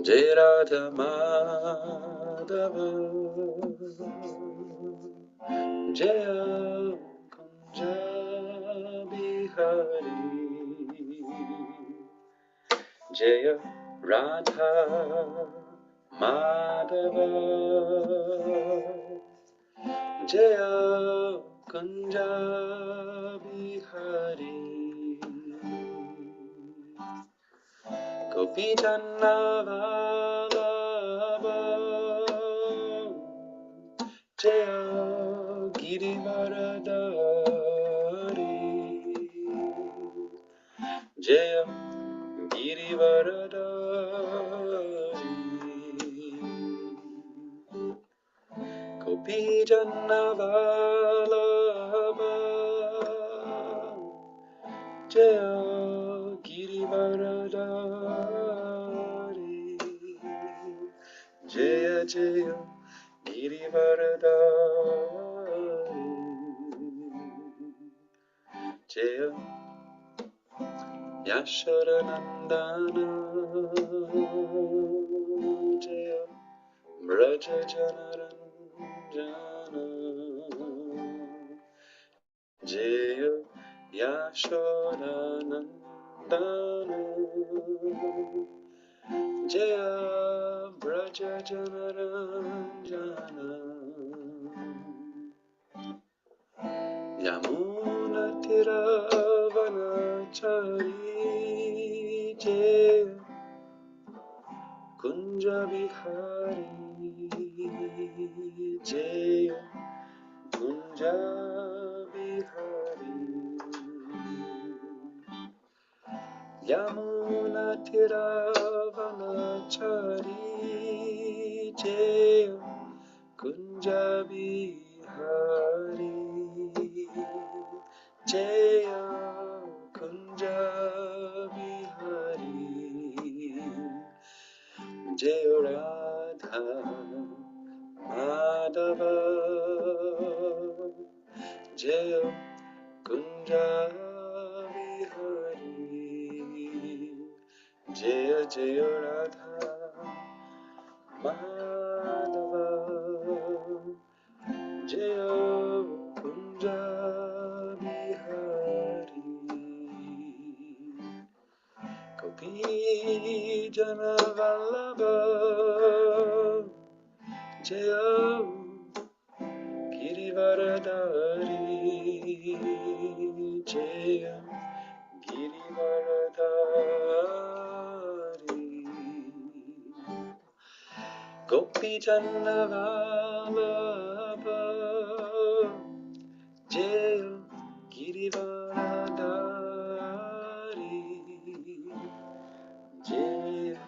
Jai Radha Madhava Jaya Kunja Bihari Jaya Radha Madhava Jaya Kunja Bihari Gopi Janna Vallabha Jaya Girivaradari Jaya Girivaradari Gopi Janna Vallabha Jaya Girivaradari Jaya Jaya Girivaradari Jaya Yashodanandana Jaya Braja Janaranjana Jaya Yashodanandana Jaya Braja Janaranjana Yamuna Tiravanachari Jaya Kunja Bihari Jaya Kunja Bihari Yamuna Tiravanachari Jaya Kunja Bihari Jaya Kunja Bihari Jaya Radha Madhava Jaya Kunja Bihari Jaya Jaya Radha Madhava Jaya Kunja Bihari Gopi Jana Vallabha Jaya Girivaradari Jaya Girivaradari Gopi Janna Vallabha Jaya Girivaradari Jaya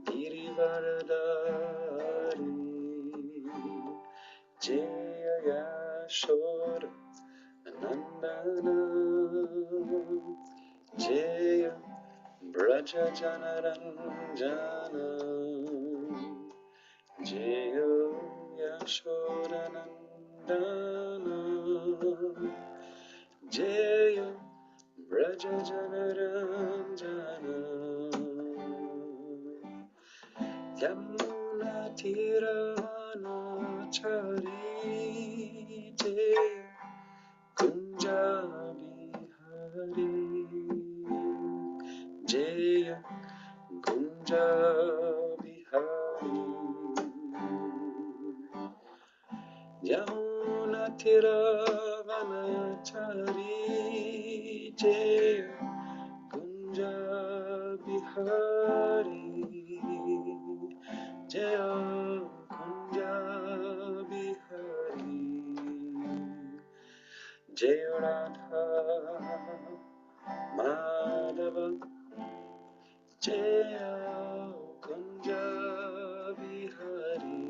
Girivaradari Jaya Yashoda Nandana Jaya Braja Janaranjana Jaya Yashoda Nandana Jaya Braja Janaranjana Yamuna Tiravanachari Jaya Kunja Bihari Jaya Kunja Bihari Yamuna Tiravanachari Jaya Kunja Bihari Jaya Kunja Bihari Jaya Radha Madhava Jaya Kunja Bihari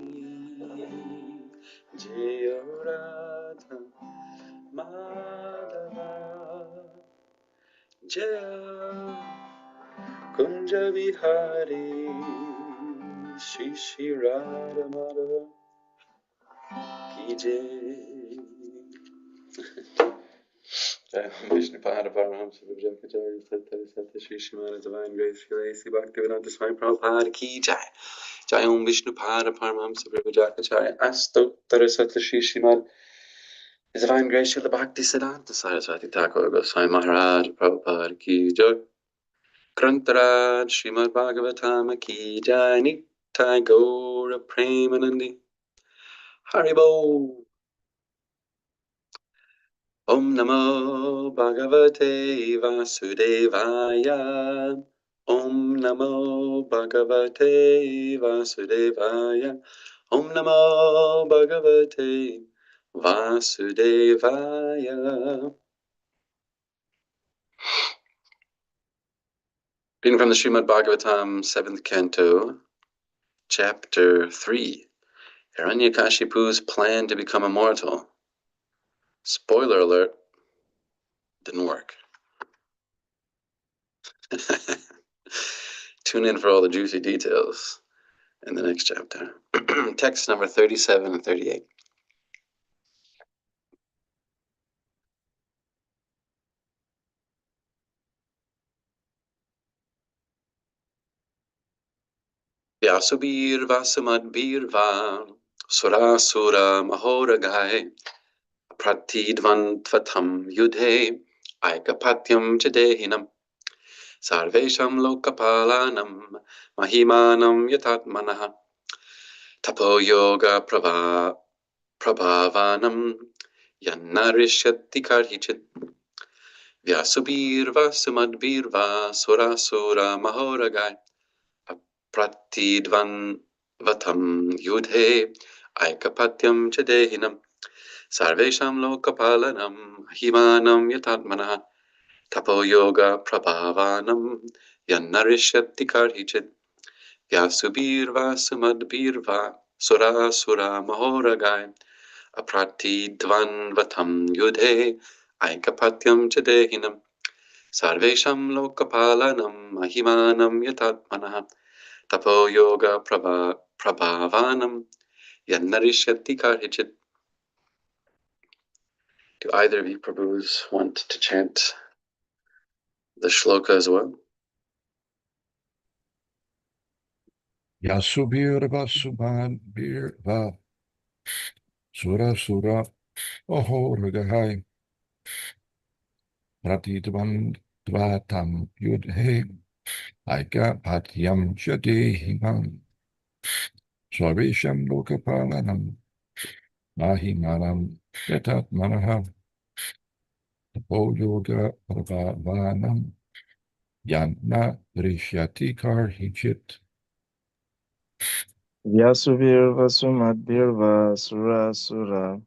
Jaya Radha Madhava Jaya Kunja Bihari Shri Shri Radha Madhava Ki Jai Vishnu Pada Paramahamsa Vijayakacharya Sattva Sattva Shri Srimad Divine Grace Srila A.C. Bhaktivedanta Swami Prabhupada Ki Jai. Jai Om Vishnu Pada Paramahamsa Vijayakacharya Astottara Sattva Shri Srimad His Divine Grace Srila Bhakti Siddhanta Saraswati Thakur Goswami Maharaj Prabhupada Ki Jai. Grantaraj Srimad Bhagavatam Ki Jai. Nitai Gaura Premanandi Haribo. Om Namo Bhagavate Vasudevaya. Om Namo Bhagavate Vasudevaya. Om Namo Bhagavate Vasudevaya. Reading from the Srimad Bhagavatam, 7th Canto, Chapter 3. Hiranyakashipu's plan to become immortal. Spoiler alert, didn't work. Tune in for all the juicy details in the next chapter. Text number 37 and 38. Vyasubir Vasamadbir Va Surasura Mahoragai Pratidvantvatam Yudhe Aikapatyam Chadehinam Sarvesham Lokapalanam Mahimanam Yatatmanaha Tapo Yoga Prabhavanam Yannarishyati Karhichit Vyasubir Vasumadbir Va Surasura Mahoragai Pratidvan Vatam Yudhe Aikapatyam Chadehinam Sarvesham Lokapalanam Himanam Yatatmana Tapo Yoga Prabhavanam Yannarishyati Karhichit Vyasubirva Sumadbirva Sura Sura Mahoragai Apratidvan Vatam Yudhe Aikapatyam Chadehinam Sarvesham Lokapalanam Mahimanam Yatatmana Tapo Yoga Prabhavanam Yannarishyati Karhichit. Do either of you Prabhus want to chant the shloka as well? Yasubirva Subhanbirva Sura Sura Ohoragahai Pratidvan Dvatam Yudhe Aika Patyam Shadehimam Swarvesham Lokapalanam Mahimanam Yatatmanaha Tapo Yoga Prabhavanam Yanna Rishyati Karhichit. Vyasuvirva Sumadvirva Sura Sura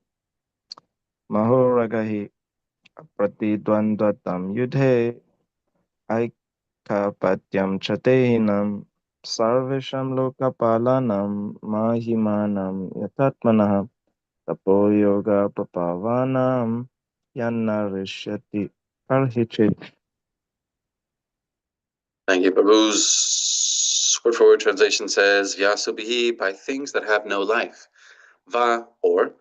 Mahoragahi Pratidvandvatam Yudhe Aikapatyam Chatehinam Sarvesham Lokapalanam Mahimanam Yatatmanaha Tapo Yoga Papavanam Yanna Rishyati Karhichit. Thank you, Prabhu's word for word translation says, Vyasubhi by things that have no life. Va or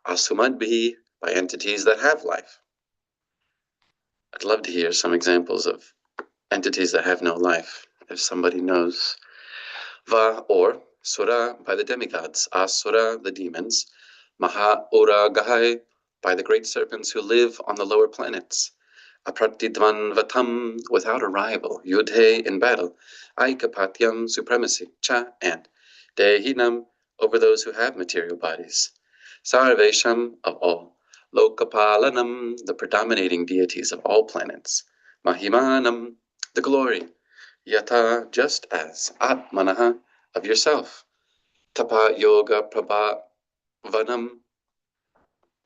Asumadbihi by entities that have life. I'd love to hear some examples of entities that have no life, if somebody knows. Va or Sura by the demigods, Asura the demons, Maha Ura Gahai by the great serpents who live on the lower planets, Apratidvan Vatam without a rival, Yudhe in battle, Aikapatyam supremacy, Cha and Dehinam over those who have material bodies, Sarvesham of all, Lokapalanam the predominating deities of all planets, Mahimanam the glory, Yata just as, Atmanaha of yourself, Tapa Yoga Prabhavanam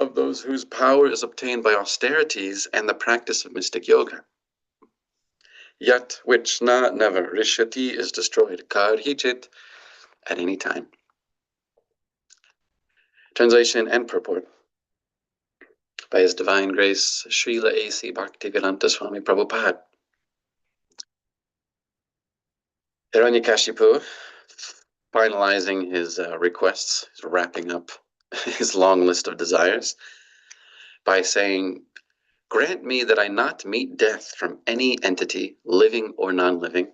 of those whose power is obtained by austerities and the practice of mystic yoga. Yet which never, Rishyati is destroyed, Karhichit at any time. Translation and purport by His Divine Grace, Srila A.C. Bhaktivedanta Swami Prabhupada. Hiranyakashipu, finalizing his requests, wrapping up his long list of desires by saying, Grant me that I not meet death from any entity, living or non-living.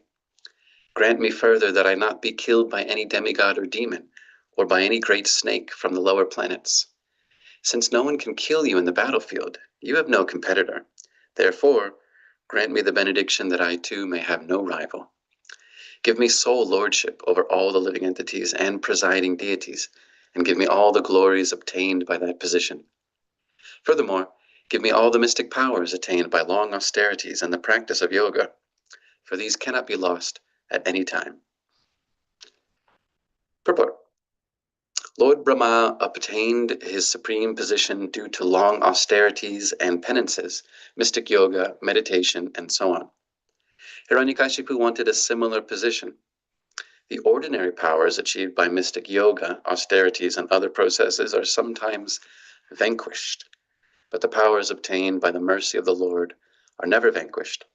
Grant me further that I not be killed by any demigod or demon, or by any great snake from the lower planets. Since no one can kill you in the battlefield, you have no competitor. Therefore, grant me the benediction that I too may have no rival. Give me sole lordship over all the living entities and presiding deities, and give me all the glories obtained by that position. Furthermore, give me all the mystic powers attained by long austerities and the practice of yoga, for these cannot be lost at any time. Purport. Lord Brahma obtained his supreme position due to long austerities and penances, mystic yoga, meditation, and so on. Hiranyakashipu wanted a similar position. The ordinary powers achieved by mystic yoga, austerities, and other processes are sometimes vanquished, but the powers obtained by the mercy of the Lord are never vanquished.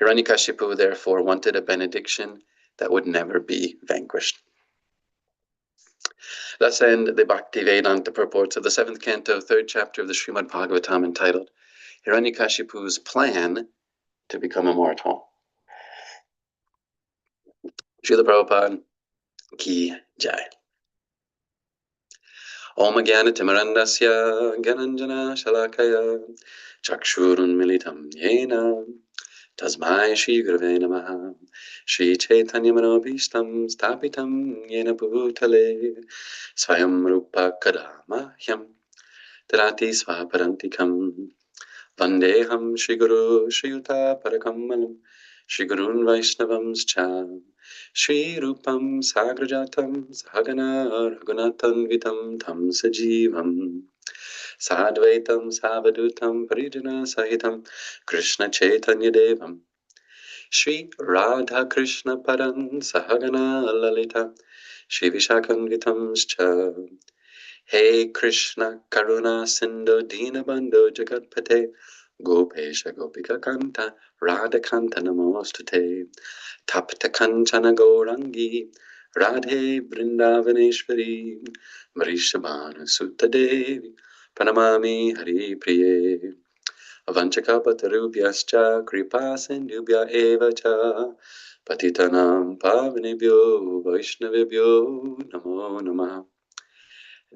Hiranyakashipu therefore wanted a benediction that would never be vanquished. Thus end the Bhaktivedanta purports of the 7th canto, 3rd chapter of the Srimad Bhagavatam, entitled Hiranyakashipu's Plan to Become Immortal. Srila Prabhupada Ki Jai. Om Jnana-timirandasya Gyananjana Shalakaya Chakshurun Militam Yena Tasmai Shri Gurave Namaha Shri Chaitanya Manobhishtam Stapitam Yena Bhutale Swayam Rupa Kadamahyam Tarati Swaparantikam Vandeham Shri Guru Shri Yuta Parakamalam Shri Gurun Vaishnavamscha Shri Rupam Sagrajatam Sahagana Raghunatanvitam Tam Sajivam Sadvaitam Savadutam Parijana Sahitam Krishna Chaitanya Devam Shri Radha Krishna Paran Sahagana Lalita Shri Vishakanvitamscha Hey Krishna Karuna Sindhu Dinabandhu Jagatpate Gopesha Gopika Kanta Radha Kanta Namostute Tapta Kanchana Gaurangi Radhe Vrindavaneshwari Varishabhanu Sutta Devi Pranamami Hari Priye Avanchakapatarubhyascha Kripa Sindhubhya Eva Cha Patitanam Pavanebhyo Vaishnavebhyo Namo Namah.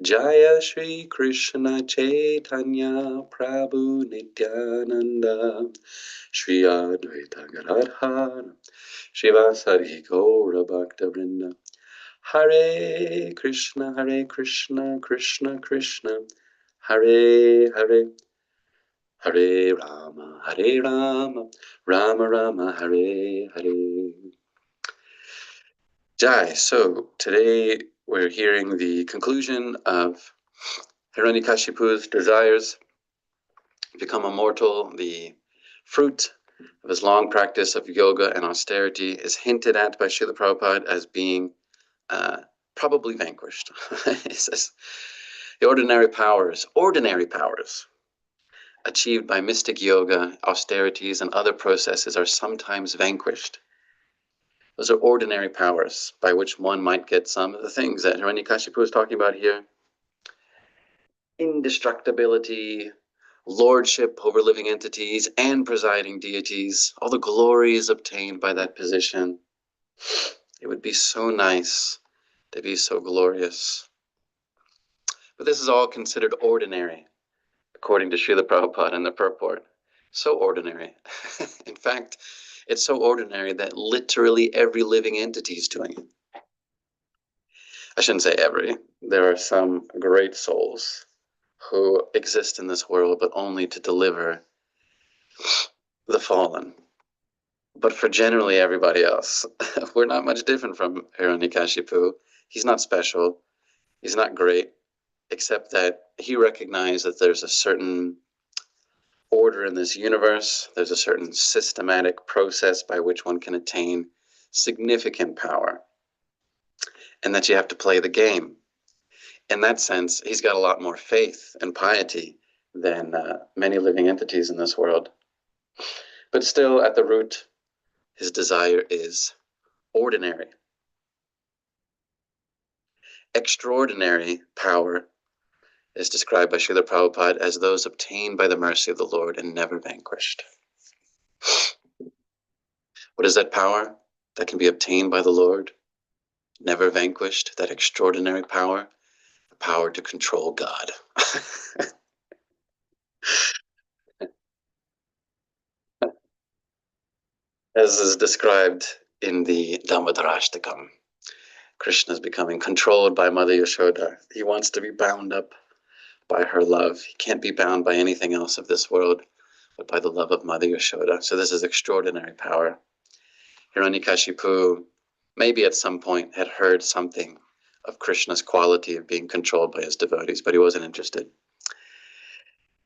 Jaya Shri Krishna Chaitanya Prabhu Nityananda Shri Advaita Gadadhara Shivasari Gaura Bhakta Vrinda Hare Krishna Krishna Krishna Hare Hare Hare Rama Rama Rama Hare Hare. Jai. So today we're hearing the conclusion of Hiranyakashipu's desires to become immortal. The fruit of his long practice of yoga and austerity is hinted at by Srila Prabhupada as being probably vanquished. He says, the ordinary powers achieved by mystic yoga, austerities, and other processes are sometimes vanquished. Those are ordinary powers by which one might get some of the things that Hiranyakashipu is talking about here. Indestructibility, lordship over living entities and presiding deities, all the glories obtained by that position. It would be so nice to be so glorious. But this is all considered ordinary, according to Srila Prabhupada in the purport. So ordinary. In fact, it's so ordinary that literally every living entity is doing it. I shouldn't say every. There are some great souls who exist in this world, but only to deliver the fallen. But for generally everybody else, we're not much different from Hiranyakashipu. He's not special. He's not great, except that he recognized that there's a certain order in this universe. There's a certain systematic process by which one can attain significant power, and that you have to play the game. In that sense, he's got a lot more faith and piety than many living entities in this world. But still, at the root, his desire is ordinary. Extraordinary power is described by Srila Prabhupada as those obtained by the mercy of the Lord and never vanquished. What is that power that can be obtained by the Lord, never vanquished? That extraordinary power, the power to control God. As is described in the Dhammadarashtakam, Krishna is becoming controlled by Mother Yashoda. He wants to be bound up by her love. He can't be bound by anything else of this world, but by the love of Mother Yashoda. So this is extraordinary power. Hiranyakashipu maybe at some point had heard something of Krishna's quality of being controlled by his devotees, but he wasn't interested.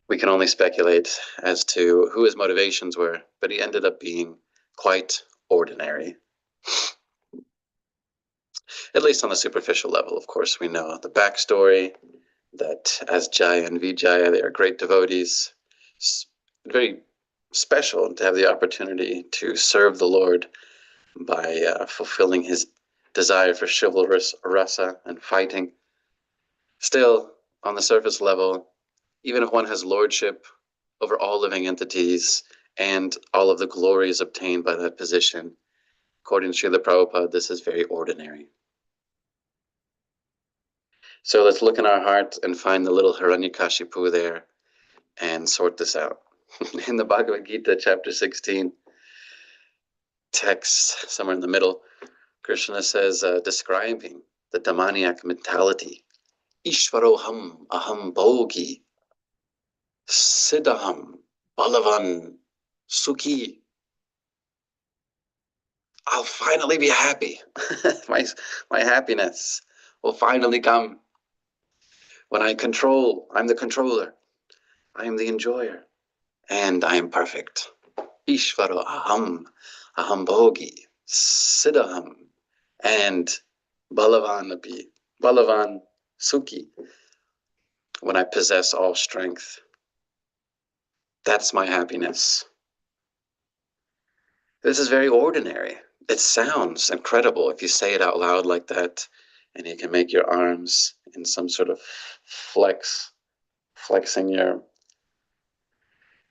We can only speculate as to who his motivations were, but he ended up being quite ordinary. At least on the superficial level, of course, we know the backstory that as Jaya and Vijaya, they are great devotees. It's very special to have the opportunity to serve the Lord by fulfilling his desire for chivalrous rasa and fighting. Still, on the surface level, even if one has lordship over all living entities and all of the glories obtained by that position, according to Srila Prabhupada, this is very ordinary. So let's look in our heart and find the little Hiranyakashipu there and sort this out. In the Bhagavad Gita, chapter 16, text somewhere in the middle, Krishna says, describing the demoniac mentality, Ishvaroham aham bhogi, siddhaham balavan sukhi. I'll finally be happy. my happiness will finally come when I control. I'm the controller. I am the enjoyer. And I am perfect. Ishvaro aham bhogi, siddhaham, and balavan api, balavan sukhi. When I possess all strength, that's my happiness. This is very ordinary. It sounds incredible if you say it out loud like that, and you can make your arms in some sort of flexing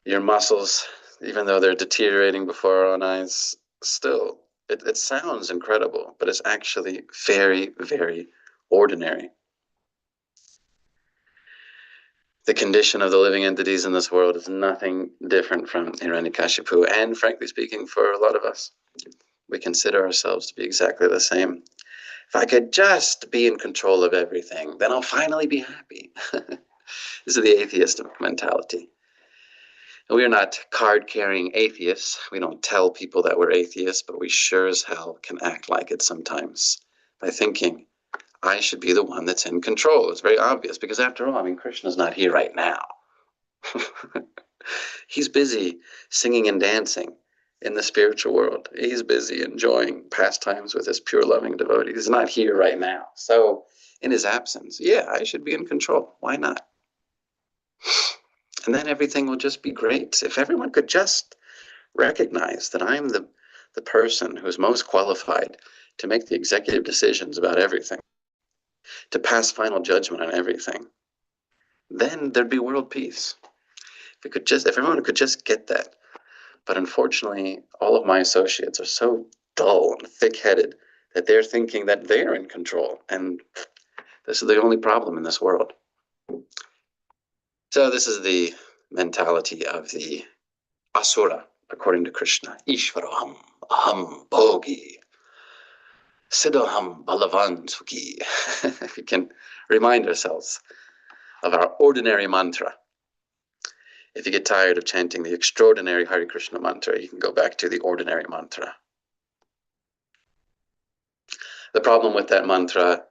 your muscles, even though they're deteriorating before our own eyes. Still, it sounds incredible, but it's actually very, very ordinary. The condition of the living entities in this world is nothing different from Hiranyakashipu, and frankly speaking, for a lot of us, we consider ourselves to be exactly the same. If I could just be in control of everything, then I'll finally be happy. This is the atheist mentality. We are not card-carrying atheists. We don't tell people that we're atheists, but we sure as hell can act like it sometimes by thinking, I should be the one that's in control. It's very obvious because after all, Krishna's not here right now. He's busy singing and dancing in the spiritual world. He's busy enjoying pastimes with his pure loving devotees. He's not here right now. So in his absence, yeah, I should be in control. Why not? And then everything will just be great. If everyone could just recognize that I'm the person who's most qualified to make the executive decisions about everything, to pass final judgment on everything, then there'd be world peace. If everyone could just get that. But unfortunately, all of my associates are so dull and thick-headed that they're thinking that they're in control. And this is the only problem in this world. So this is the mentality of the asura, according to Krishna. Ishvaroham aham bhogi, siddhaham balavan sukhi. If we can remind ourselves of our ordinary mantra. If you get tired of chanting the extraordinary Hare Krishna mantra, you can go back to the ordinary mantra. The problem with that mantra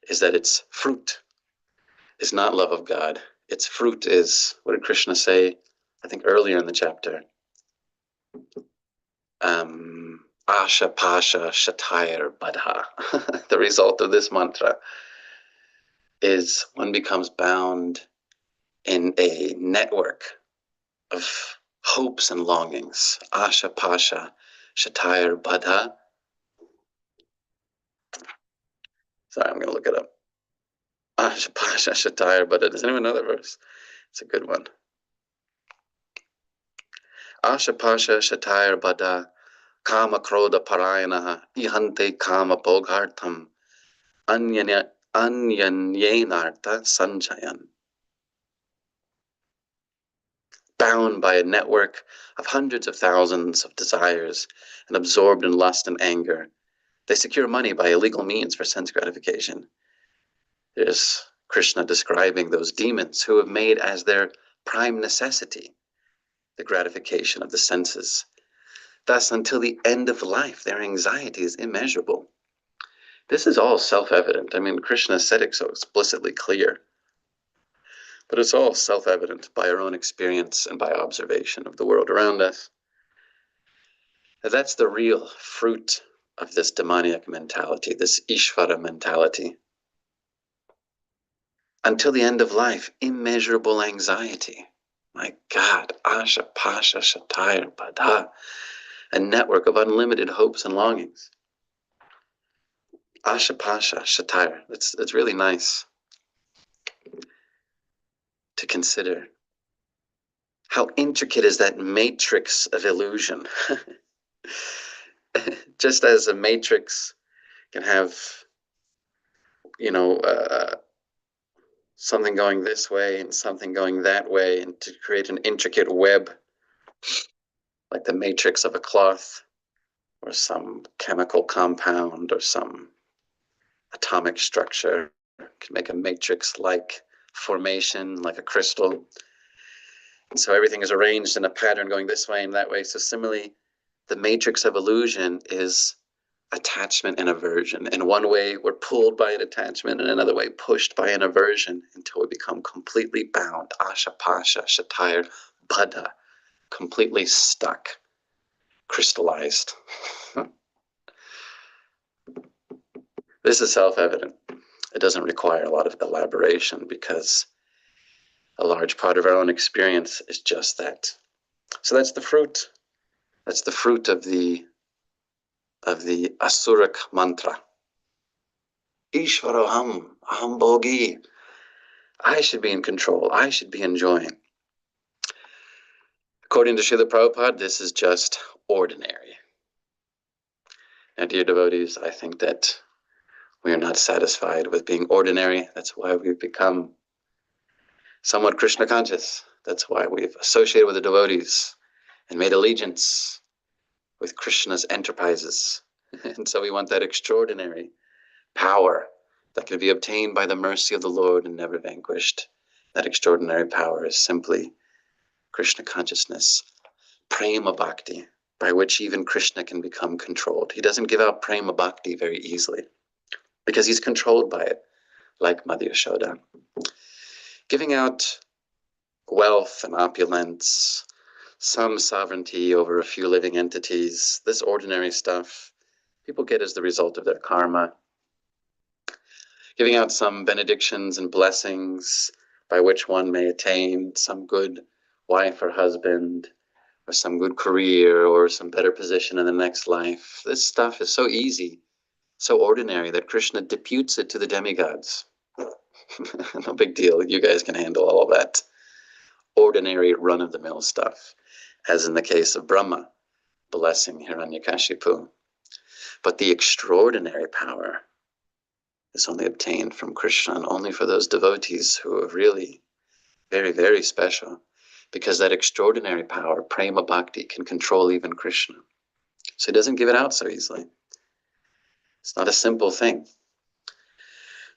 is that its fruit is not love of God. Its fruit is, what did Krishna say, I think earlier in the chapter? Asha pasha shatayar badha. The result of this mantra is one becomes bound in a network of hopes and longings. Asha pasha shatayar badha. Sorry, I'm going to look it up. Asha Pasha Shatayar Bada. Does anyone know that verse? It's a good one. Asha Pasha Shatayar Bada Kama Krodha Parayanaha Ihante Kama Bhogartham Anyanyenartha Sanchayan. Bound by a network of hundreds of thousands of desires and absorbed in lust and anger, they secure money by illegal means for sense gratification. There's Krishna describing those demons who have made as their prime necessity the gratification of the senses. Thus, until the end of life, their anxiety is immeasurable. This is all self-evident. I mean, Krishna said it so explicitly clear. But it's all self-evident by our own experience and by observation of the world around us. That's the real fruit of this demoniac mentality, this Ishvara mentality. Until the end of life, immeasurable anxiety. My God, Asha Pasha Shatayar Bada, a network of unlimited hopes and longings. Asha Pasha Shatayar, it's really nice to consider how intricate is that matrix of illusion. Just as a matrix can have, something going this way and something going that way, and to create an intricate web, like the matrix of a cloth, or some chemical compound, or some atomic structure, can make a matrix-like formation, like a crystal. And so everything is arranged in a pattern going this way and that way. So similarly, the matrix of illusion is attachment and aversion. In one way, we're pulled by an attachment, and another way, pushed by an aversion, until we become completely bound. Asha Pasha Shatayar Bada, completely stuck, crystallized. This is self-evident. It doesn't require a lot of elaboration, because a large part of our own experience is just that. So that's the fruit. That's the fruit of the Asuric mantra. Ishvaroham, aham bhogi. I should be in control. I should be enjoying. According to Srila Prabhupada, this is just ordinary. Now, dear devotees, I think that we are not satisfied with being ordinary. That's why we've become somewhat Krishna conscious. That's why we've associated with the devotees and made allegiance with Krishna's enterprises. And so we want that extraordinary power that can be obtained by the mercy of the Lord and never vanquished. That extraordinary power is simply Krishna consciousness, prema bhakti, by which even Krishna can become controlled. He doesn't give out prema bhakti very easily, because he's controlled by it, like Mother Yashoda. Giving out wealth and opulence, some sovereignty over a few living entities, this ordinary stuff, people get as the result of their karma. Giving out some benedictions and blessings by which one may attain some good wife or husband, or some good career, or some better position in the next life. This stuff is so easy, so ordinary, that Krishna deputes it to the demigods. No big deal. You guys can handle all of that ordinary run-of-the-mill stuff, as in the case of Brahma blessing Hiranyakashipu. But the extraordinary power is only obtained from Krishna, and only for those devotees who are really very, very special, because that extraordinary power, prema bhakti, can control even Krishna. So he doesn't give it out so easily. It's not a simple thing.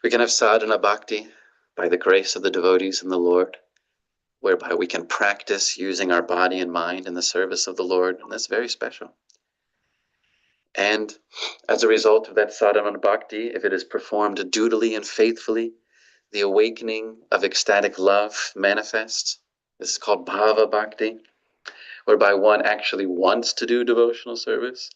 We can have sadhana bhakti by the grace of the devotees and the Lord, whereby we can practice using our body and mind in the service of the Lord, and that's very special. And as a result of that sadhana bhakti, if it is performed dutifully and faithfully, the awakening of ecstatic love manifests. This is called bhava bhakti, whereby one actually wants to do devotional service.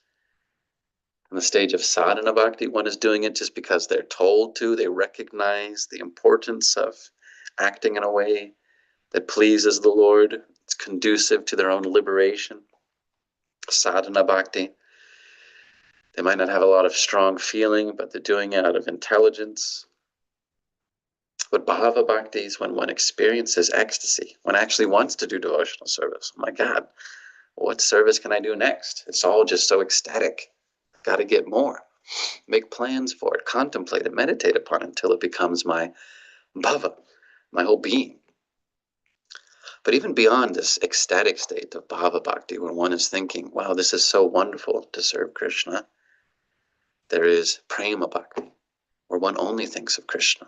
In the stage of sadhana bhakti, one is doing it just because they're told to. They recognize the importance of acting in a way that pleases the Lord. It's conducive to their own liberation. Sadhana bhakti, they might not have a lot of strong feeling, but they're doing it out of intelligence. But bhava bhakti is when one experiences ecstasy, one actually wants to do devotional service. Oh my God, what service can I do next? It's all just so ecstatic. Got to get more. Make plans for it, contemplate it, meditate upon it until it becomes my bhava, my whole being. But even beyond this ecstatic state of bhava bhakti, when one is thinking, wow, this is so wonderful to serve Krishna, there is prema bhakti, where one only thinks of Krishna.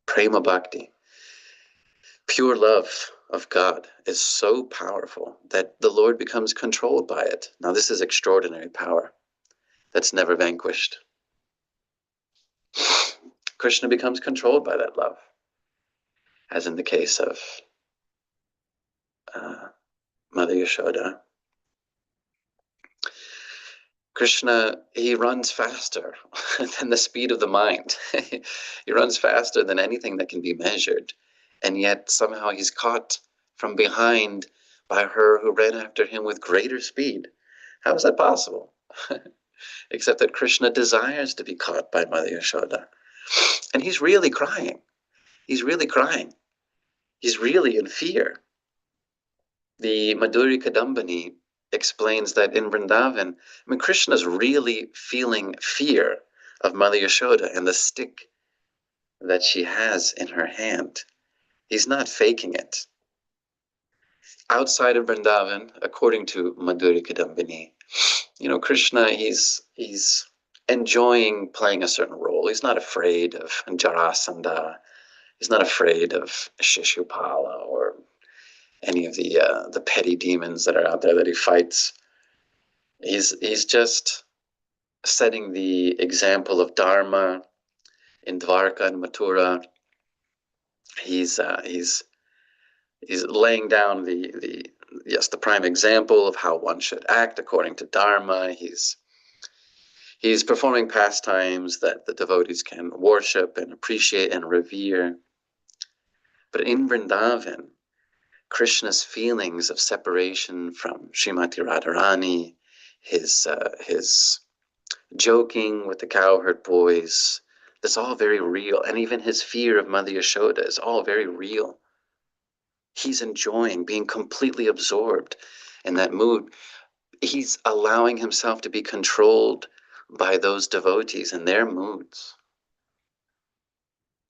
Prema bhakti, pure love of God, is so powerful that the Lord becomes controlled by it. Now, this is extraordinary power that's never vanquished. Krishna becomes controlled by that love, as in the case of Mother Yashoda. Krishna, he runs faster than the speed of the mind. He runs faster than anything that can be measured. And yet somehow he's caught from behind by her who ran after him with greater speed. How is that possible? Except that Krishna desires to be caught by Mother Yashoda. And he's really crying. He's really crying. He's really in fear. The Madhuri Kadambini explains that in Vrindavan, Krishna's really feeling fear of Mother Yashoda and the stick that she has in her hand. He's not faking it. Outside of Vrindavan, according to Madhuri Kadambini, Krishna, he's enjoying playing a certain role. He's not afraid of Jarasandha. He's not afraid of Shishupala or any of the petty demons that are out there that he fights. He's just setting the example of Dharma in Dvarka and Mathura. He's laying down the prime example of how one should act according to Dharma. He's performing pastimes that the devotees can worship and appreciate and revere. But in Vrindavan, Krishna's feelings of separation from Srimati Radharani, his joking with the cowherd boys, that's all very real. And even his fear of Mother Yashoda is all very real. He's enjoying being completely absorbed in that mood. He's allowing himself to be controlled by those devotees and their moods.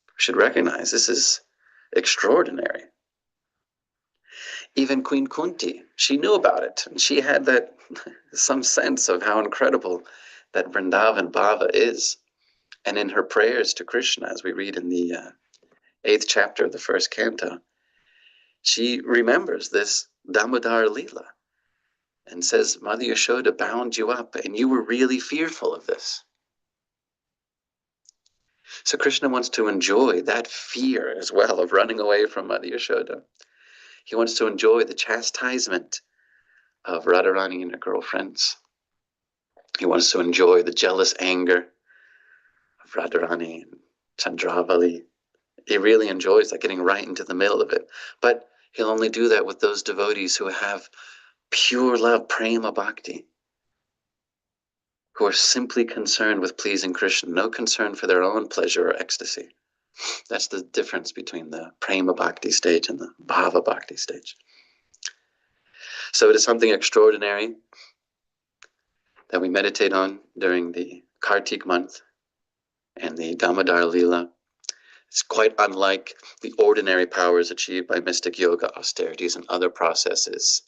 We should recognize this is extraordinary. Even Queen Kunti, she knew about it, and she had that some sense of how incredible that Vrindavan Bhava is. And in her prayers to Krishna, as we read in the 8th chapter of the 1st canto, she remembers this Damodar Leela and says, Mother Yashoda bound you up, and you were really fearful of this. So Krishna wants to enjoy that fear as well of running away from Mother Yashoda. He wants to enjoy the chastisement of Radharani and her girlfriends. He wants to enjoy the jealous anger of Radharani and Chandravali. He really enjoys that, getting right into the middle of it. But he'll only do that with those devotees who have pure love, prema bhakti, who are simply concerned with pleasing Krishna, no concern for their own pleasure or ecstasy. That's the difference between the prema bhakti stage and the bhava bhakti stage. So it is something extraordinary that we meditate on during the Kartik month and the Damodar Leela. It's quite unlike the ordinary powers achieved by mystic yoga, austerities, and other processes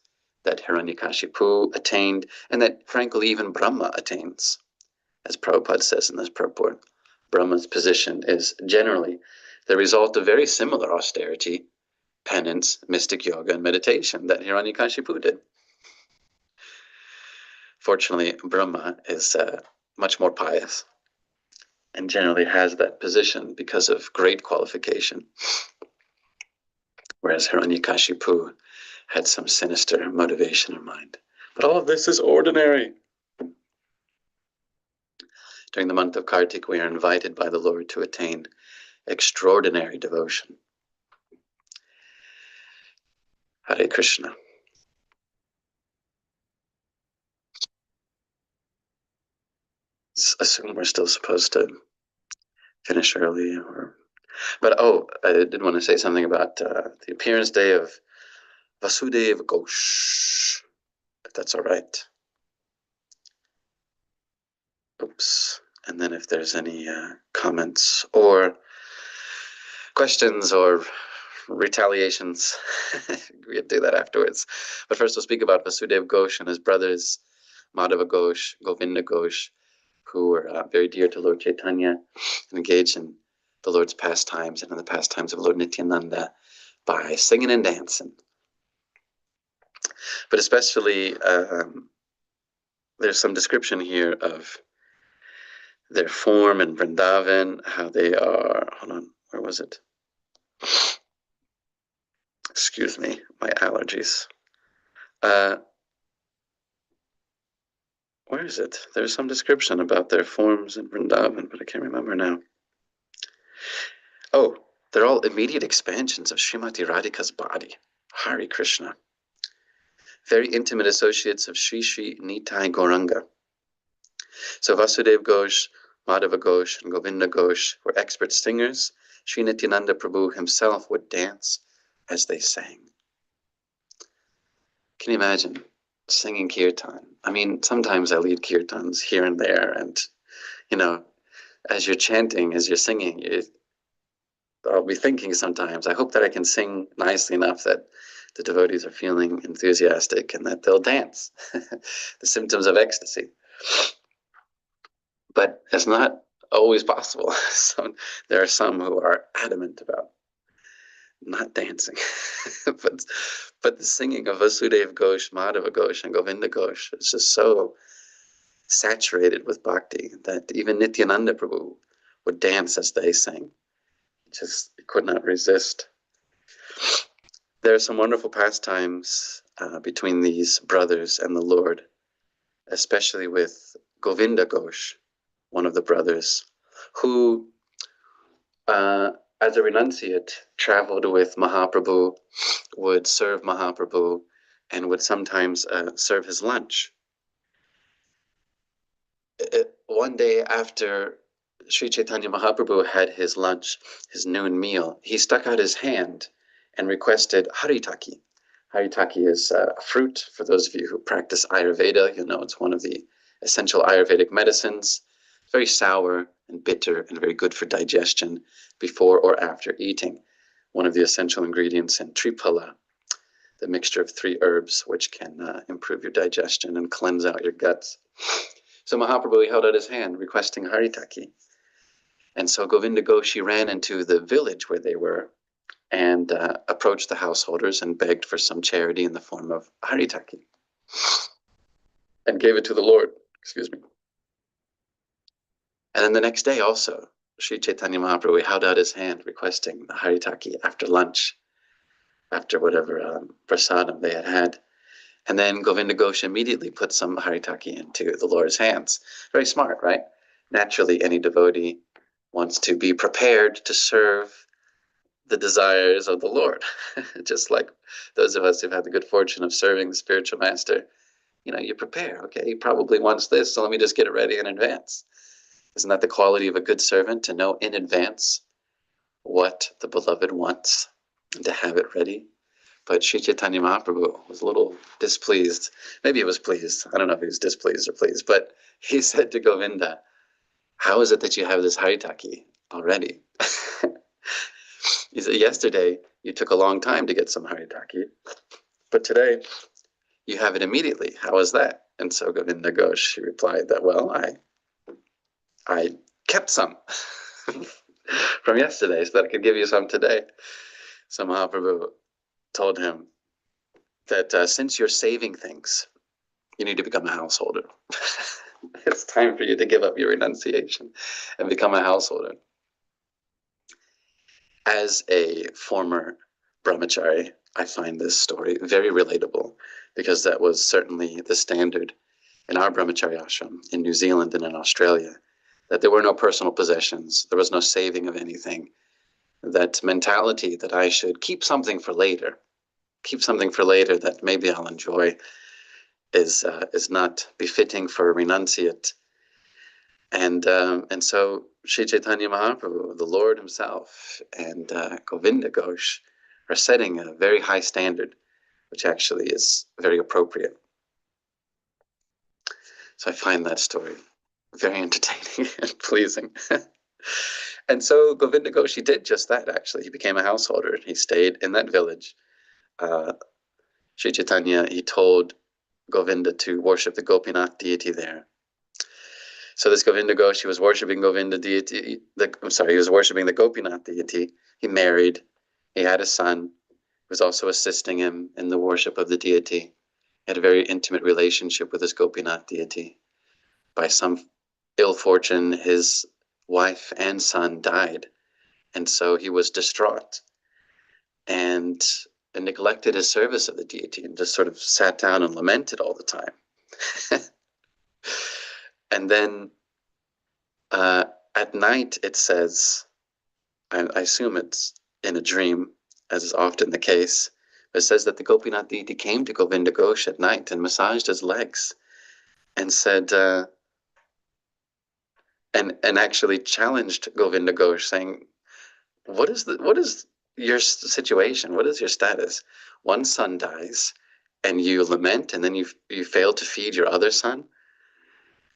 that Hiranyakashipu attained, and that, frankly, even Brahma attains. As Prabhupada says in this purport, Brahma's position is generally the result of very similar austerity, penance, mystic yoga, and meditation that Hiranyakashipu did. Fortunately, Brahma is much more pious and generally has that position because of great qualification, whereas Hiranyakashipu had some sinister motivation in mind. But all of this is ordinary. During the month of Kartik, we are invited by the Lord to attain extraordinary devotion. Hare Krishna. Assume we're still supposed to finish early, or But I did want to say something about the appearance day of Vasudeva Ghosh, if that's all right. Oops. And then if there's any comments or questions or retaliations, we'll do that afterwards. But first we'll speak about Vasudeva Ghosh and his brothers, Madhava Ghosh, Govinda Ghosh, who were very dear to Lord Chaitanya and engaged in the Lord's pastimes and in the pastimes of Lord Nityananda by singing and dancing. But especially, there's some description here of their form in Vrindavan, how they are, hold on, where was it? Excuse me, my allergies. Where is it? There's some description about their forms in Vrindavan, but I can't remember now. Oh, they're all immediate expansions of Srimati Radhika's body. Hare Krishna. Very intimate associates of Sri Sri Nitai Gauranga. So Vasudeva Ghosh, Madhava Ghosh, and Govinda Ghosh were expert singers. Sri Nityananda Prabhu himself would dance as they sang. Can you imagine singing kirtan? I mean, sometimes I lead kirtans here and there, and, you know, as you're chanting, as you're singing, I'll be thinking sometimes, I hope that I can sing nicely enough that the devotees are feeling enthusiastic and that they'll dance. The symptoms of ecstasy. But it's not always possible. So there are some who are adamant about not dancing. but the singing of Vasudeva Ghosh, Madhava Ghosh, and Govinda Ghosh is just so saturated with bhakti that even Nityananda Prabhu would dance as they sang. Just could not resist. There are some wonderful pastimes between these brothers and the Lord, especially with Govinda Ghosh, one of the brothers, who, as a renunciate, traveled with Mahaprabhu, would serve Mahaprabhu, and would sometimes serve his lunch. One day after Sri Chaitanya Mahaprabhu had his lunch, his noon meal, he stuck out his hand and requested haritaki. Haritaki is a fruit. For those of you who practice Ayurveda, you know it's one of the essential Ayurvedic medicines. It's very sour and bitter and very good for digestion before or after eating. One of the essential ingredients in Triphala, the mixture of 3 herbs, which can improve your digestion and cleanse out your guts. So Mahaprabhu held out his hand requesting haritaki. And so Govinda Ghosh ran into the village where they were and approached the householders and begged for some charity in the form of haritaki and gave it to the Lord, excuse me. And then the next day also, Sri Chaitanya Mahaprabhu held out his hand requesting the haritaki after lunch, after whatever prasadam they had had. And then Govinda Ghosh immediately put some haritaki into the Lord's hands. Very smart, right? Naturally, any devotee wants to be prepared to serve the desires of the Lord. Just like those of us who've had the good fortune of serving the spiritual master, you know, you prepare. Okay, he probably wants this, so let me just get it ready in advance. Isn't that the quality of a good servant, to know in advance what the beloved wants and to have it ready? But Sri Chaitanya Mahaprabhu was a little displeased. Maybe he was pleased. I don't know if he was displeased or pleased, but he said to Govinda, how is it that you have this haritaki already? He said, yesterday you took a long time to get some haritaki, but today you have it immediately. How is that? And so Govinda Ghosh replied that, well, I kept some from yesterday so that I could give you some today. So Mahaprabhu told him that since you're saving things, you need to become a householder. It's time for you to give up your renunciation and become a householder. As a former brahmachari, I find this story very relatable because that was certainly the standard in our brahmachari ashram in New Zealand and in Australia, that there were no personal possessions, there was no saving of anything. That mentality that I should keep something for later that maybe I'll enjoy is not befitting for a renunciate. And so Sri Chaitanya Mahaprabhu, the Lord himself, and Govinda Ghosh are setting a very high standard, which actually is very appropriate. So I find that story very entertaining and pleasing. And so Govinda Ghosh, he did just that, actually. He became a householder. He stayed in that village. Sri Chaitanya, he told Govinda to worship the Gopinath deity there. So this Govinda Ghosh, he was worshiping Govinda deity. He was worshiping the Gopinath deity. He married. He had a son. He was also assisting him in the worship of the deity. He had a very intimate relationship with his Gopinath deity. By some ill fortune, his wife and son died, and so he was distraught and neglected his service of the deity and just sort of sat down and lamented all the time. And then at night, it says, I assume it's in a dream, as is often the case, but it says that the Gopinath deity came to Govinda Ghosh at night and massaged his legs and said, and actually challenged Govinda Ghosh, saying, what is your situation? What is your status? One son dies, and you lament, and then you fail to feed your other son?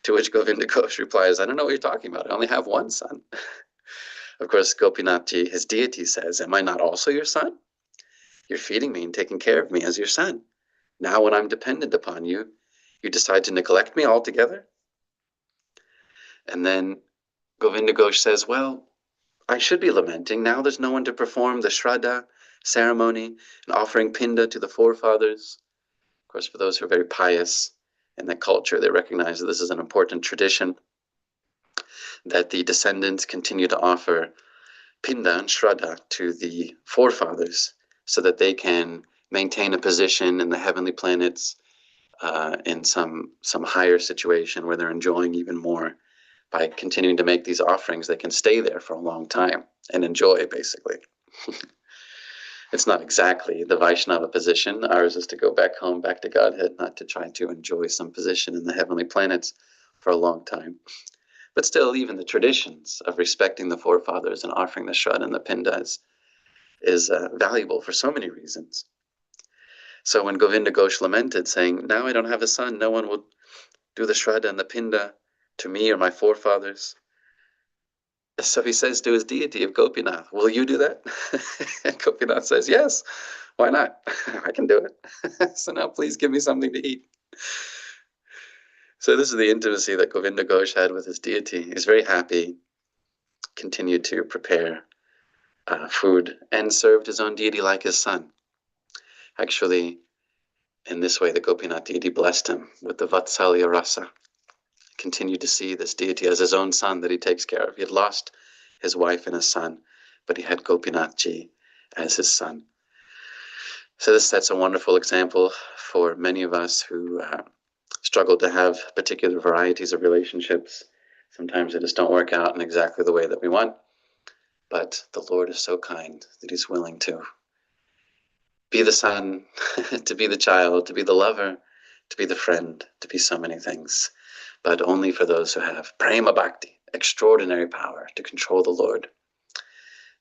To which Govinda Ghosh replies, I don't know what you're talking about. I only have one son. Of course, Gopinathji, his deity, says, am I not also your son? You're feeding me and taking care of me as your son. Now when I'm dependent upon you, you decide to neglect me altogether? And then Govinda Ghosh says, well, I should be lamenting. Now there's no one to perform the Shraddha ceremony and offering pinda to the forefathers. Of course, for those who are very pious in that culture, they recognize that this is an important tradition, that the descendants continue to offer pinda and Shraddha to the forefathers so that they can maintain a position in the heavenly planets in some higher situation where they're enjoying even more. By continuing to make these offerings, they can stay there for a long time and enjoy, basically. It's not exactly the Vaishnava position. Ours is to go back home, back to Godhead, not to try to enjoy some position in the heavenly planets for a long time. But still, even the traditions of respecting the forefathers and offering the Shraddha and the Pindas is valuable for so many reasons. So when Govinda Ghosh lamented, saying, now I don't have a son, no one will do the Shraddha and the Pinda to me or my forefathers. So he says to his deity of Gopinath, will you do that? And Gopinath says, yes, why not? I can do it. So now please give me something to eat. So this is the intimacy that Govinda Ghosh had with his deity. He's very happy, continued to prepare food, and served his own deity like his son. Actually, in this way, the Gopinath deity blessed him with the Vatsalya Rasa. Continued to see this deity as his own son that he takes care of. He had lost his wife and his son, but he had Gopinathji as his son. So this sets a wonderful example for many of us who struggle to have particular varieties of relationships. Sometimes they just don't work out in exactly the way that we want, but the Lord is so kind that he's willing to be the son, to be the child, to be the lover, to be the friend, to be so many things, but only for those who have prema bhakti, extraordinary power to control the Lord.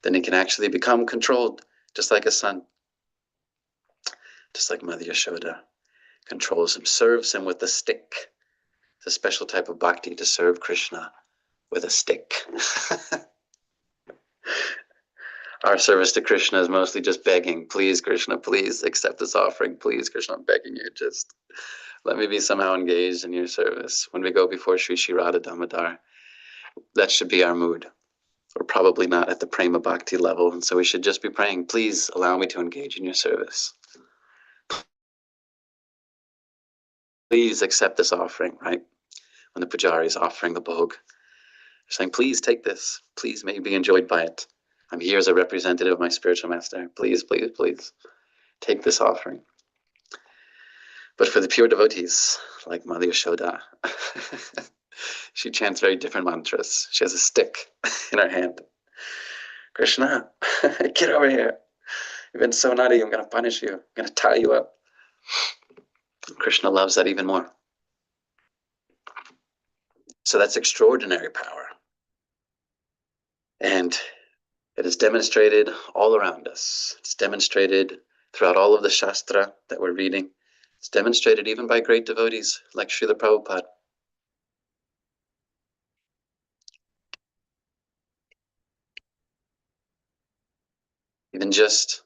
Then he can actually become controlled, just like a son, just like Mother Yashoda controls him, serves him with a stick. It's a special type of bhakti to serve Krishna with a stick. Our service to Krishna is mostly just begging, please, Krishna, please accept this offering. Please, Krishna, I'm begging you, just let me be somehow engaged in your service. When we go before Sri Sri Radha Damodar, that should be our mood. We're probably not at the prema bhakti level, and so we should just be praying, please allow me to engage in your service. Please accept this offering, right? When the pujari is offering the bhog, they're saying, please take this. Please may you be enjoyed by it. I'm here as a representative of my spiritual master. Please, please, please take this offering. But for the pure devotees, like Mother Yashoda, she chants very different mantras. She has a stick in her hand. Krishna, get over here. You've been so naughty, I'm going to punish you. I'm going to tie you up. Krishna loves that even more. So that's extraordinary power. And it is demonstrated all around us. It's demonstrated throughout all of the Shastra that we're reading. It's demonstrated even by great devotees like Srila Prabhupada. Even just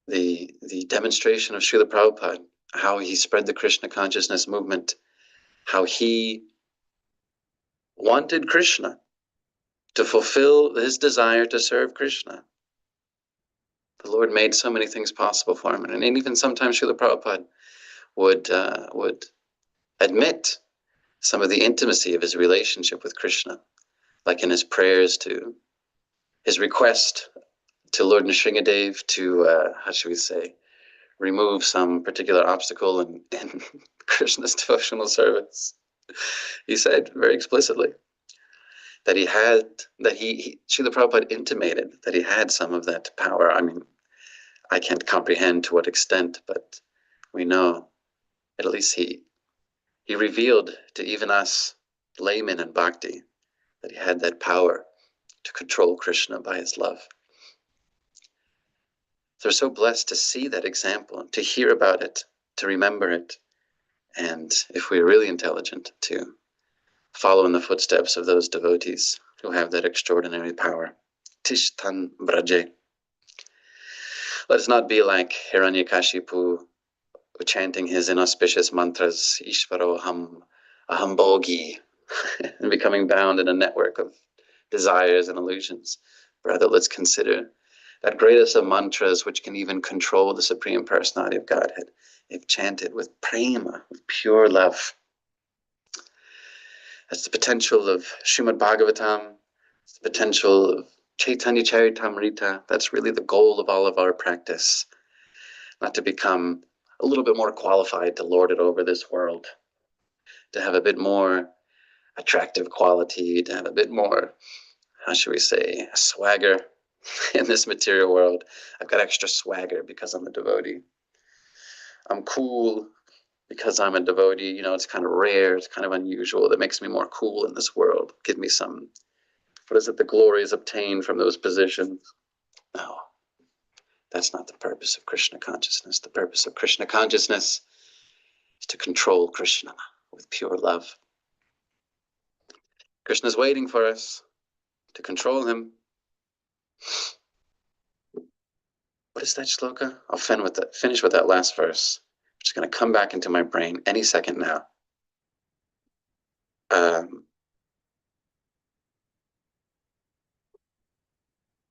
the demonstration of Srila Prabhupada, how he spread the Krishna consciousness movement, how he wanted Krishna to fulfill his desire to serve Krishna. The Lord made so many things possible for him. And even sometimes Srila Prabhupada would admit some of the intimacy of his relationship with Krishna, like in his prayers to his request to Lord Nrsingadev to, how should we say, remove some particular obstacle in Krishna's devotional service. He said very explicitly that Srila Prabhupada intimated that he had some of that power. I mean, I can't comprehend to what extent, but we know at least he revealed to even us laymen in bhakti that he had that power to control Krishna by his love. So we're so blessed to see that example, to hear about it, to remember it, and if we're really intelligent, to follow in the footsteps of those devotees who have that extraordinary power. Tishtan Braje. Let us not be like Hiranyakashipu, chanting his inauspicious mantras, Ishvaro Aham Bhogi, and becoming bound in a network of desires and illusions. Rather, let's consider that greatest of mantras which can even control the Supreme Personality of Godhead, if chanted with prema, with pure love. That's the potential of Srimad Bhagavatam, it's the potential of Chaitanya Charitamrita. That's really the goal of all of our practice, not to become a little bit more qualified to lord it over this world, to have a bit more attractive quality, to have a bit more, how should we say, swagger in this material world. I've got extra swagger because I'm a devotee. I'm cool because I'm a devotee. You know, it's kind of rare, it's kind of unusual. That makes me more cool in this world. Give me some, what is it, the glory is obtained from those positions. No, that's not the purpose of Krishna consciousness. The purpose of Krishna consciousness is to control Krishna with pure love. Krishna's waiting for us to control him. What is that shloka? I'll finish with that last verse, which is going to come back into my brain any second now.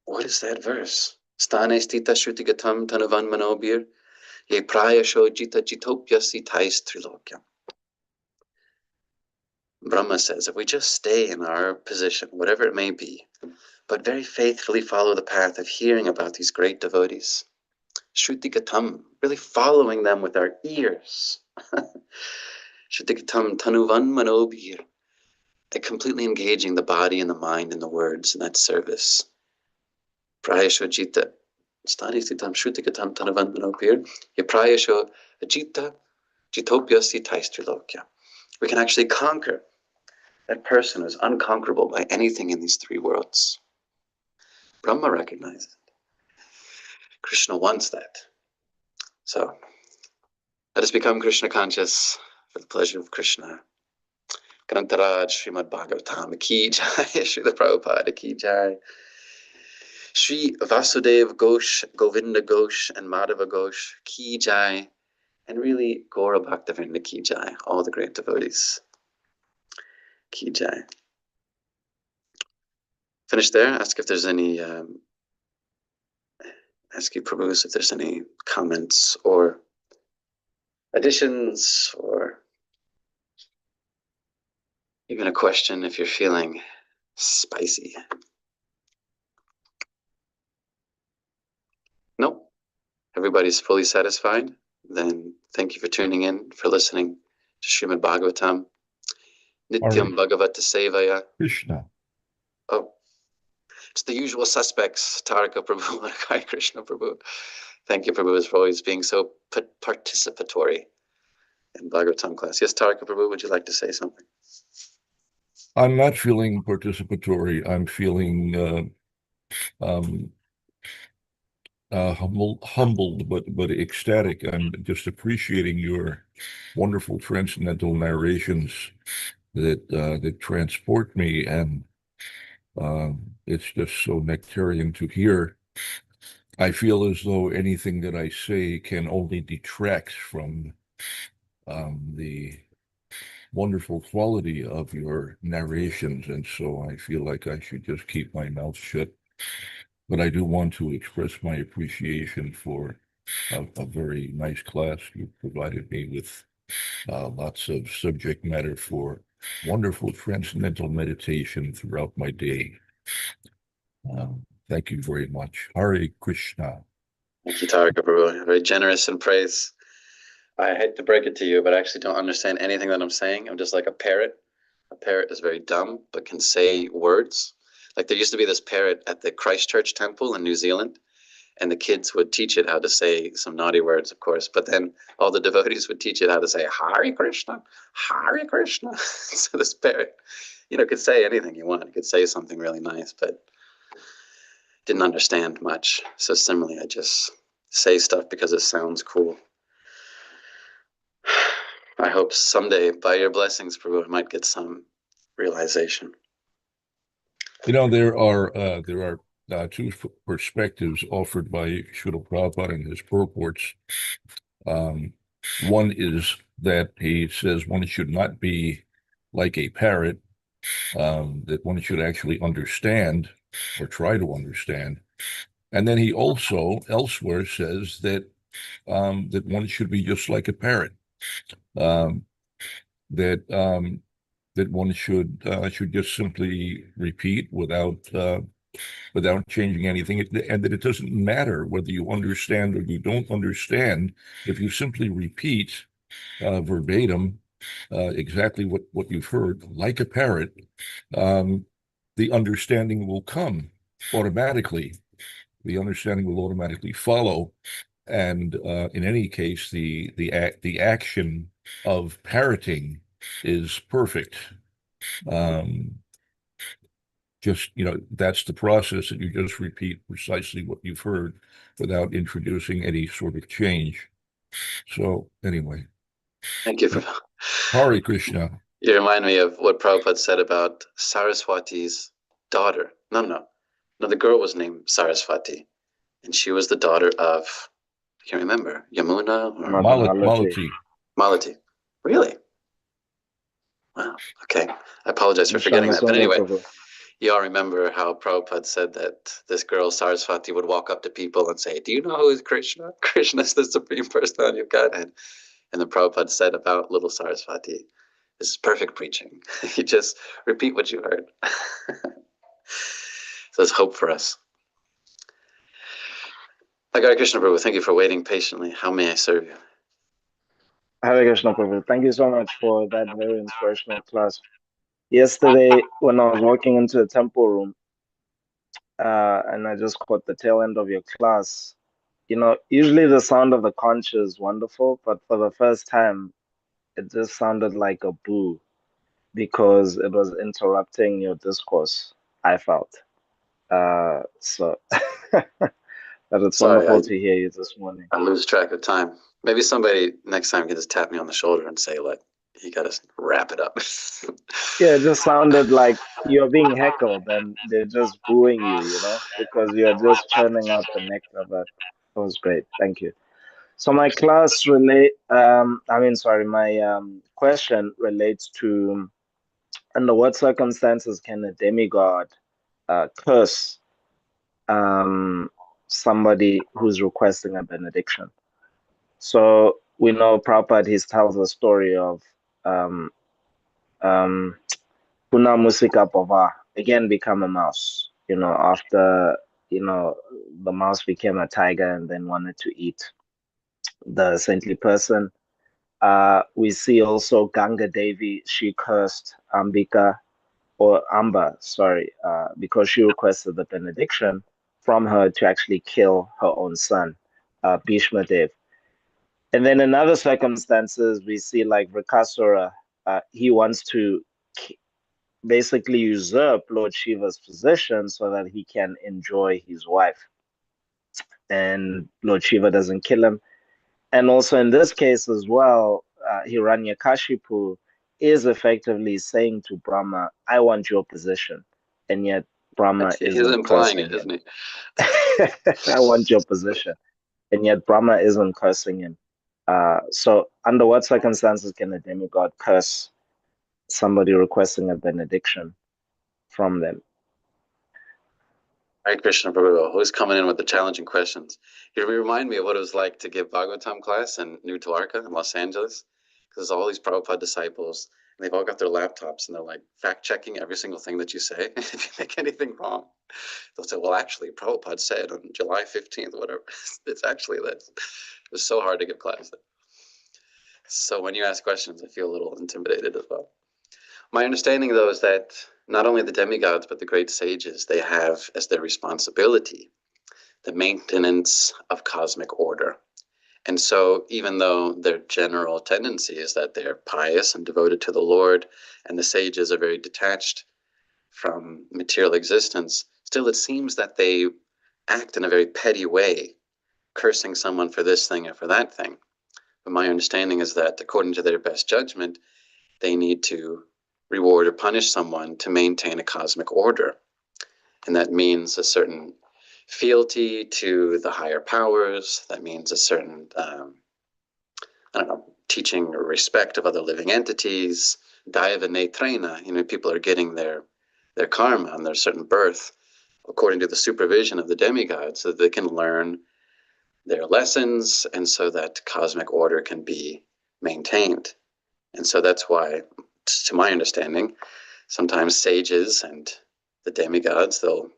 What is that verse? Stane stita shrutigatam tanuvan manobir ye prayasho jita jitopyasi tais trilokyam. Brahma says, if we just stay in our position, whatever it may be, but very faithfully follow the path of hearing about these great devotees, Shrutigatam, really following them with our ears. Shrutigatam tanuvan manobir, completely engaging the body and the mind and the words in that service. Prayasho jita, stani stitam shrutigatam tanuvan manobir, ye prayasho jita jitopyasi tais trilokya. We can actually conquer that person who's unconquerable by anything in these three worlds. Brahma recognizes it. Krishna wants that. So let us become Krishna conscious for the pleasure of Krishna. Grantaraj Srimad Bhagavatam ki jai, Srila Prabhupada ki jai. Sri Vasudeva Ghosh, Govinda Ghosh, and Madhava Ghosh ki jai. And really, Gaura Bhaktivinoda ki jai, all the great devotees ki jai. Finish there. Ask if there's any, ask you Prabhus if there's any comments or additions or even a question if you're feeling spicy. Nope. Everybody's fully satisfied. Then thank you for tuning in, for listening to Srimad Bhagavatam. Nityam Bhagavata Sevaya. Krishna. Oh, it's the usual suspects. Taraka Prabhu, Nagari Krishna Prabhu. Thank you, Prabhu, for always being so participatory in Bhagavatam class. Yes, Taraka Prabhu, would you like to say something? I'm not feeling participatory. I'm feeling um, humbled, but ecstatic. I'm just appreciating your wonderful transcendental narrations that transport me, and it's just so nectarian to hear. I feel as though anything that I say can only detract from the wonderful quality of your narrations, and so I feel like I should just keep my mouth shut. But I do want to express my appreciation for a very nice class. You provided me with lots of subject matter for wonderful transcendental meditation throughout my day. Thank you very much. Hare Krishna. Thank you, Tarika Prabhu. Very generous in praise. I hate to break it to you, but I actually don't understand anything that I'm saying. I'm just like a parrot. A parrot is very dumb, but can say words. Like there used to be this parrot at the Christchurch Temple in New Zealand, and the kids would teach it how to say some naughty words, of course, but then all the devotees would teach it how to say Hare Krishna, Hare Krishna. So this parrot, could say anything you want. It could say something really nice, but didn't understand much. So similarly, I just say stuff because it sounds cool. I hope someday, by your blessings, Prabhu, I might get some realization. There are two perspectives offered by Srila Prabhupada in his purports. One is that he says one should not be like a parrot, that one should actually understand or try to understand. And then he also elsewhere says that one should be just like a parrot, um, that that one should just simply repeat without changing anything, and that it doesn't matter whether you understand or you don't understand. If you simply repeat verbatim exactly what you've heard, like a parrot, the understanding will come automatically. The understanding will automatically follow, and in any case, the action of parroting is perfect. Just, that's the process, that you just repeat precisely what you've heard without introducing any sort of change. So anyway, Thank you for. Hare Krishna. You remind me of what Prabhupada said about Saraswati's daughter. No. The girl was named Saraswati, and she was the daughter of, I can't remember, Yamuna or Malati. Malati. Really? Wow. Okay. I apologize for forgetting that. But anyway, you all remember how Prabhupada said that this girl, Saraswati, would walk up to people and say, "Do you know who is Krishna? Krishna is the Supreme Personality of Godhead." And the Prabhupada said about little Saraswati, "This is perfect preaching. You just repeat what you heard." So there's hope for us. Nagari Krishna Prabhu, thank you for waiting patiently. How may I serve you? Hare Krishna Prabhu. Thank you so much for that very inspirational class. Yesterday, when I was walking into the temple room, and I just caught the tail end of your class, usually the sound of the conch is wonderful, but for the first time, it just sounded like a boo because it was interrupting your discourse, I felt. So but it's Sorry, wonderful to hear you this morning. I lose track of time. Maybe somebody next time can just tap me on the shoulder and say, "Look, you got to wrap it up." Yeah, it just sounded like you're being heckled and they're just booing you, because you're just churning out the nectar. But it was great. Thank you. So my my question relates to under what circumstances can a demigod curse somebody who's requesting a benediction? So we know Prabhupada, he tells the story of um, um, Puna Musika Pava, again become a mouse, after, the mouse became a tiger and then wanted to eat the saintly person. We see also Ganga Devi, she cursed Ambika, or Amba, sorry, because she requested the benediction from her to actually kill her own son, Bhishma Dev. And then in other circumstances, we see like Rakasura, he wants to basically usurp Lord Shiva's position so that he can enjoy his wife. And Lord Shiva doesn't kill him. And also in this case as well, Hiranyakashipu is effectively saying to Brahma, I want your position. And yet Brahma He's isn't implying cursing it, him. isn't he? I want your position. And yet Brahma isn't cursing him. So under what circumstances can a demigod curse somebody requesting a benediction from them? Hare Krishna Prabhu, always coming in with the challenging questions. You remind me of what it was like to give Bhagavatam class in New Dwarka in Los Angeles, because there's all these Prabhupada disciples, and they've all got their laptops, and they're like fact-checking every single thing that you say. If you make anything wrong, they'll say, well, actually, Prabhupada said on July 15th, whatever. It's actually this. It was so hard to give class there. So when you ask questions, I feel a little intimidated as well. My understanding, though, is that not only the demigods, but the great sages, they have as their responsibility the maintenance of cosmic order. And so, even though their general tendency is that they're pious and devoted to the Lord, and the sages are very detached from material existence, still it seems that they act in a very petty way, cursing someone for this thing or for that thing. But my understanding is that, according to their best judgment, they need to reward or punish someone to maintain a cosmic order. And that means a certain fealty to the higher powers. That means a certain, teaching or respect of other living entities. Daiva netrena, people are getting their karma and their certain birth according to the supervision of the demigods so that they can learn their lessons and so that cosmic order can be maintained. And so that's why, to my understanding, sometimes sages and the demigods, they'll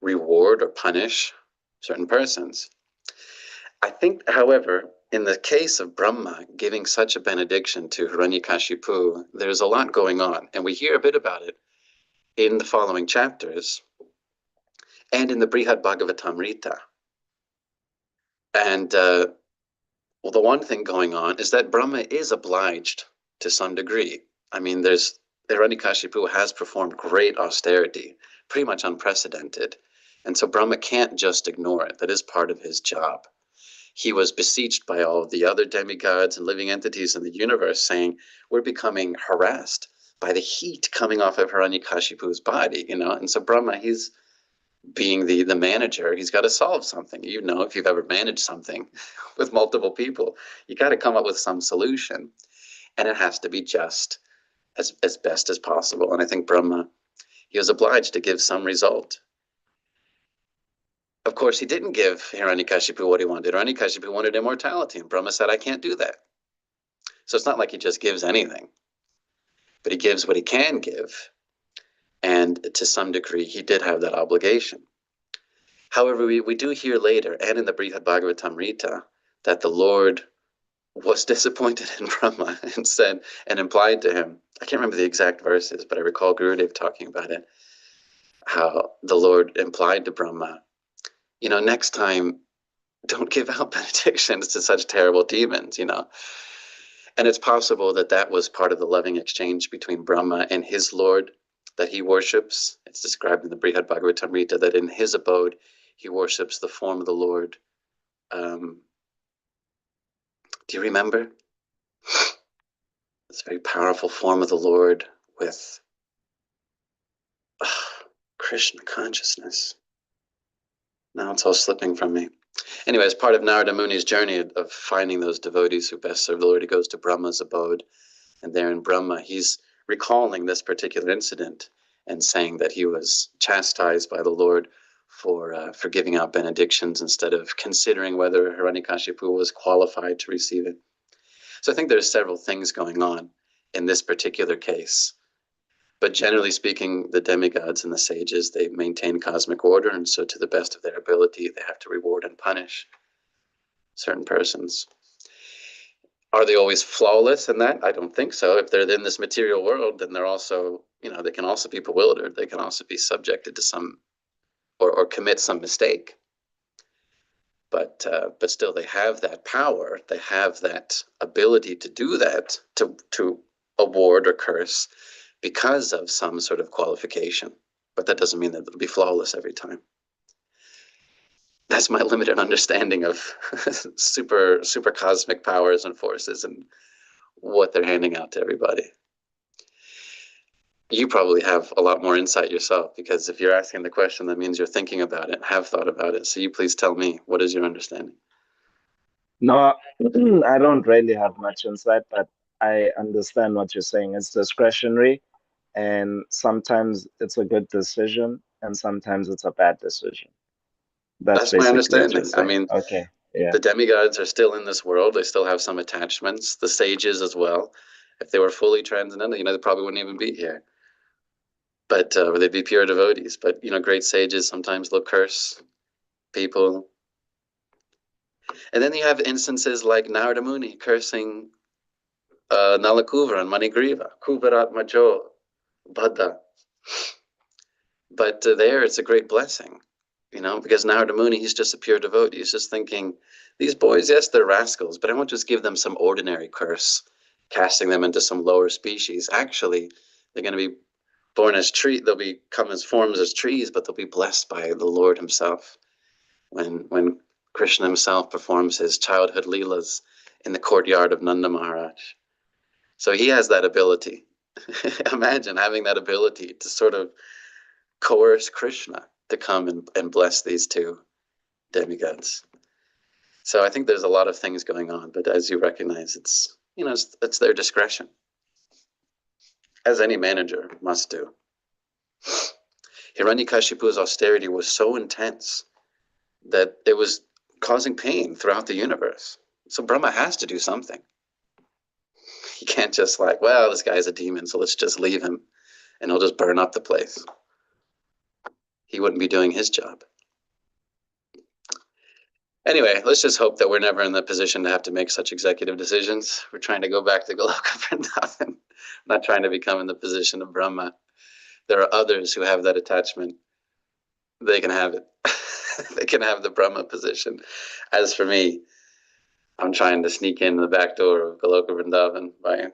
reward or punish certain persons. I think, however, in the case of Brahma giving such a benediction to Hiranyakashipu, there's a lot going on, and we hear a bit about it in the following chapters and in the Brihad Bhagavatamrita. And well, the one thing going on is that Brahma is obliged to some degree. I mean, Hiranyakashipu has performed great austerity, pretty much unprecedented. And so Brahma can't just ignore it. That is part of his job. He was beseeched by all of the other demigods and living entities in the universe saying, we're becoming harassed by the heat coming off of Hiranyakashipu's body, And so Brahma, he's being the manager, he's got to solve something. If you've ever managed something with multiple people, you got to come up with some solution. And it has to be just as best as possible. And I think Brahma, he was obliged to give some result. Of course, he didn't give Hiranyakashipu what he wanted. Hiranyakashipu wanted immortality, and Brahma said, I can't do that. So it's not like he just gives anything, but he gives what he can give. And to some degree, he did have that obligation. However, we do hear later, and in the Brihad Bhagavatamrita, that the Lord was disappointed in Brahma and said, and implied to him, I can't remember the exact verses, but I recall Gurudev talking about it, how the Lord implied to Brahma, next time, don't give out benedictions to such terrible demons, And it's possible that that was part of the loving exchange between Brahma and his Lord that he worships. It's described in the Brihad Bhagavatamrita that in his abode, he worships the form of the Lord. Do you remember? This very powerful form of the Lord with Krishna consciousness. Now it's all slipping from me. Anyway, as part of Narada Muni's journey of finding those devotees who best serve the Lord, he goes to Brahma's abode. And there in Brahma, he's recalling this particular incident and saying that he was chastised by the Lord for giving out benedictions instead of considering whether Hiranyakashipu was qualified to receive it. So I think there's several things going on in this particular case. But generally speaking, the demigods and the sages, they maintain cosmic order, and so to the best of their ability, they have to reward and punish certain persons. Are they always flawless in that? I don't think so. If they're in this material world, then they're also, they can also be bewildered. They can also be subjected to some, or commit some mistake. But still, they have that power. They have that ability to do that, to award or curse, because of some sort of qualification. But that doesn't mean that it'll be flawless every time. That's my limited understanding of super cosmic powers and forces and what they're handing out to everybody. You probably have a lot more insight yourself, because if you're asking the question, that means you're thinking about it, have thought about it. So you please tell me, what is your understanding? No, I don't really have much insight, but I understand what you're saying. It's discretionary, and sometimes it's a good decision, and sometimes it's a bad decision. That's my understanding. I mean, okay, yeah. the demigods are still in this world. They still have some attachments. The sages as well. If they were fully transcendental, they probably wouldn't even be here. But they'd be pure devotees. But great sages sometimes will curse people. And then you have instances like Narada Muni cursing Nalakuvara and Manigriva, Kuvarat Majo, Bhadda. But there it's a great blessing, because Narada Muni, he's just a pure devotee. He's just thinking, these boys, yes, they're rascals, but I won't just give them some ordinary curse, casting them into some lower species. Actually, they're going to be born as trees. They'll become as forms as trees, but they'll be blessed by the Lord himself. When Krishna himself performs his childhood leelas in the courtyard of Nanda Maharaj. So he has that ability. Imagine having that ability to sort of coerce Krishna to come and bless these two demigods. So I think there's a lot of things going on, but as you recognize, it's their discretion, as any manager must do. Hiranyakashipu's austerity was so intense that it was causing pain throughout the universe. So Brahma has to do something. He can't just well, this guy's a demon, so let's just leave him and he'll just burn up the place. He wouldn't be doing his job. Anyway, let's just hope that we're never in the position to have to make such executive decisions. We're trying to go back to Goloka Vrindavan, not trying to become in the position of Brahma. There are others who have that attachment. They can have it. They can have the Brahma position. As for me, I'm trying to sneak in the back door of Goloka Vrindavan by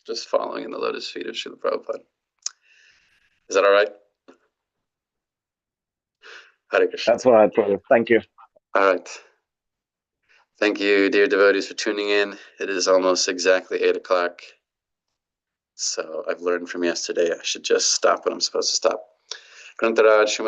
just following in the lotus feet of Srila Prabhupada. Is that all right? Hare Krishna. That's all right, brother. Thank you. All right. Thank you, dear devotees, for tuning in. It is almost exactly 8 o'clock. So I've learned from yesterday I should just stop when I'm supposed to stop. Grantaraj Srimad